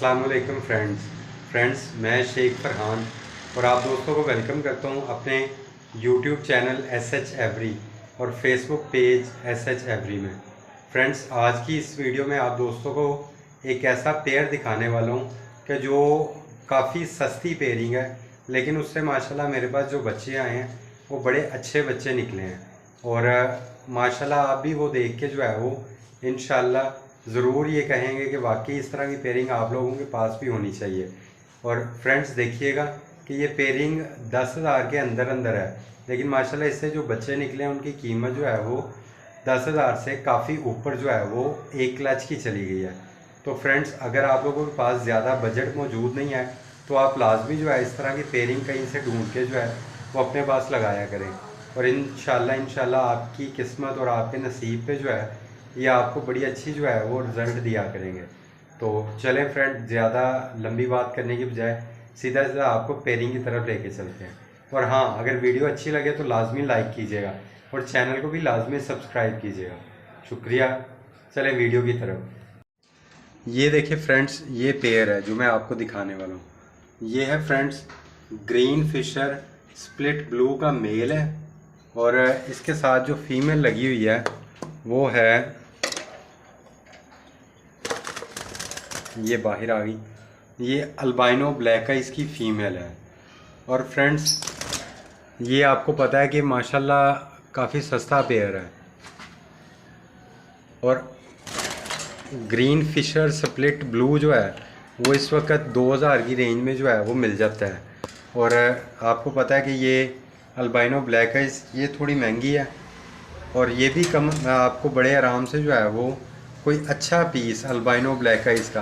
अस्सलाम वालेकुम फ्रेंड्स मैं शेख फरहान और आप दोस्तों को वेलकम करता हूं अपने यूट्यूब चैनल SH एवरी और फेसबुक पेज SH एवरी में। फ्रेंड्स, आज की इस वीडियो में आप दोस्तों को एक ऐसा पेयर दिखाने वाला हूं कि जो काफ़ी सस्ती पेयरिंग है, लेकिन उससे माशाल्लाह मेरे पास जो बच्चे आए हैं वो बड़े अच्छे बच्चे निकले हैं और माशाल्लाह आप भी वो देख के जो है वो इंशाल्लाह ज़रूर ये कहेंगे कि वाकई इस तरह की पेयरिंग आप लोगों के पास भी होनी चाहिए। और फ्रेंड्स देखिएगा कि ये पेयरिंग 10,000 के अंदर अंदर है, लेकिन माशाल्लाह इससे जो बच्चे निकले हैं उनकी कीमत जो है वो 10,000 से काफ़ी ऊपर जो है वो 1 लाख की चली गई है। तो फ्रेंड्स, अगर आप लोगों के पास ज़्यादा बजट मौजूद नहीं है तो आप लाजमी जो है इस तरह की पेयरिंग कहीं से ढूंढ के जो है वो अपने पास लगाया करें और इंशाल्लाह आपकी किस्मत और आपके नसीब पे जो है ये आपको बड़ी अच्छी जो है वो रिज़ल्ट दिया करेंगे। तो चलें फ्रेंड, ज़्यादा लंबी बात करने की बजाय सीधा सीधा आपको पेयरिंग की तरफ लेके चलते हैं। और हाँ, अगर वीडियो अच्छी लगे तो लाजमी लाइक कीजिएगा और चैनल को भी लाजमी सब्सक्राइब कीजिएगा। शुक्रिया। चलें वीडियो की तरफ। ये देखिए फ्रेंड्स, ये पेयर है जो मैं आपको दिखाने वाला हूँ। ये है friends green fisher split blue का मेल है और इसके साथ जो फीमेल लगी हुई है वो है, ये बाहर आ गई, ये अल्बाइनो ब्लैक है, इसकी फ़ीमेल है। और फ्रेंड्स ये आपको पता है कि माशाल्लाह काफ़ी सस्ता पेयर है और ग्रीन फिशर स्प्लिट ब्लू जो है वो इस वक्त 2000 की रेंज में जो है वो मिल जाता है। और आपको पता है कि ये अल्बाइनो ब्लैक है, ये थोड़ी महंगी है और ये भी कम, आपको बड़े आराम से जो है वो कोई अच्छा पीस अल्बाइनो ब्लैक है इसका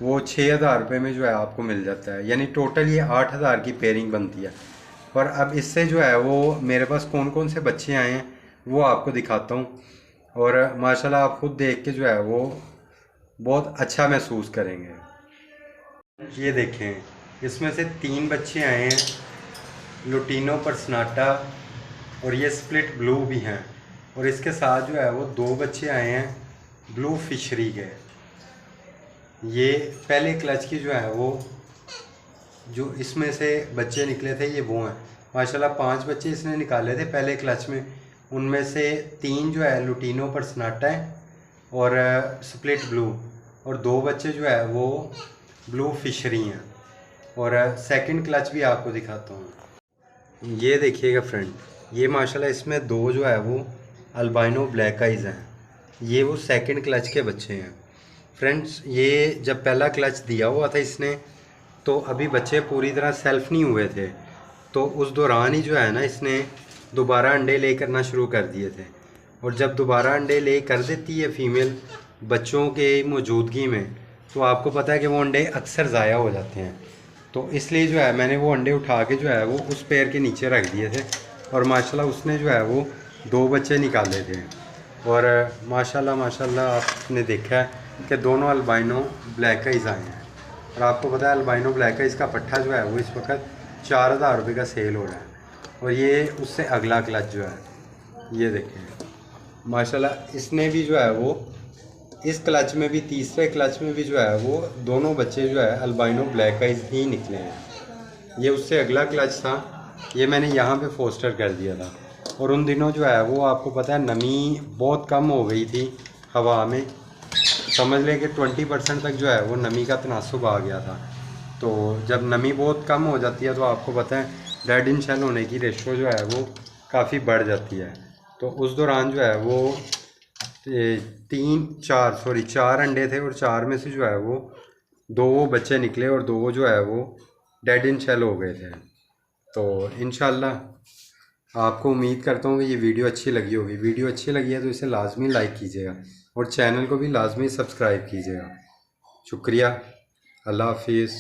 वो 6,000 रुपये में जो है आपको मिल जाता है। यानी टोटल ये 8,000 की पेयरिंग बनती है। और अब इससे जो है वो मेरे पास कौन कौन से बच्चे आए हैं वो आपको दिखाता हूँ और माशाल्लाह आप खुद देख के जो है वो बहुत अच्छा महसूस करेंगे। ये देखें, इसमें से 3 बच्चे आए हैं लुटीनो पर्सनाटा और ये स्प्लिट ब्लू भी हैं और इसके साथ जो है वो 2 बच्चे आए हैं ब्लू फिशरी के। ये पहले क्लच की जो है वो जो इसमें से बच्चे निकले थे ये वो हैं। माशाल्लाह 5 बच्चे इसने निकाले थे पहले क्लच में, उनमें से 3 जो है लुटीनो पर्सनाटा है और स्प्लिट ब्लू और 2 बच्चे जो है वो ब्लू फिशरी हैं। और सेकंड क्लच भी आपको दिखाता हूँ। ये देखिएगा फ्रेंड, ये माशाल्लाह इसमें 2 जो है वो अल्बाइनो ब्लैक आइज़ हैं, ये वो सेकंड क्लच के बच्चे हैं। फ्रेंड्स, ये जब पहला क्लच दिया हुआ था इसने तो अभी बच्चे पूरी तरह सेल्फ नहीं हुए थे, तो उस दौरान ही जो है ना इसने दोबारा अंडे ले करना शुरू कर दिए थे। और जब दोबारा अंडे ले कर देती है फीमेल बच्चों के मौजूदगी में तो आपको पता है कि वो अंडे अक्सर ज़ाया हो जाते हैं। तो इसलिए जो है मैंने वो अंडे उठा के जो है वो उस पेड़ के नीचे रख दिए थे और माशाल्लाह उसने जो है वो 2 बच्चे निकाले थे। और माशाल्लाह आपने देखा है कि दोनों अल्बाइनो ब्लैक आइज़ आए हैं और आपको पता है अल्बाइनो ब्लैक आइज़ का पट्ठा जो है वो इस वक्त 4,000 रुपये का सेल हो रहा है। और ये उससे अगला क्लच जो है ये देखें, माशाल्लाह इसने भी जो है वो इस क्लच में भी, तीसरे क्लच में भी जो है वो दोनों बच्चे जो है अल्बाइनो ब्लैक आइज़ ही निकले हैं। ये उससे अगला क्लच था, ये मैंने यहाँ पे फोस्टर कर दिया था। और उन दिनों जो है वो आपको पता है नमी बहुत कम हो गई थी हवा में, समझ लें कि 20% तक जो है वो नमी का तनासुब आ गया था। तो जब नमी बहुत कम हो जाती है तो आपको पता है डेड इन शेल होने की रेशो जो है वो काफ़ी बढ़ जाती है। तो उस दौरान जो है वो 4 अंडे थे और 4 में से जो है वो 2 बच्चे निकले और 2 जो है वो डेड इन शेल हो गए थे। तो इंशाल्लाह आपको उम्मीद करता हूँ कि ये वीडियो अच्छी लगी होगी। वीडियो अच्छी लगी है तो इसे लाजमी लाइक कीजिएगा और चैनल को भी लाजमी सब्सक्राइब कीजिएगा। शुक्रिया। अल्लाह हाफिज़।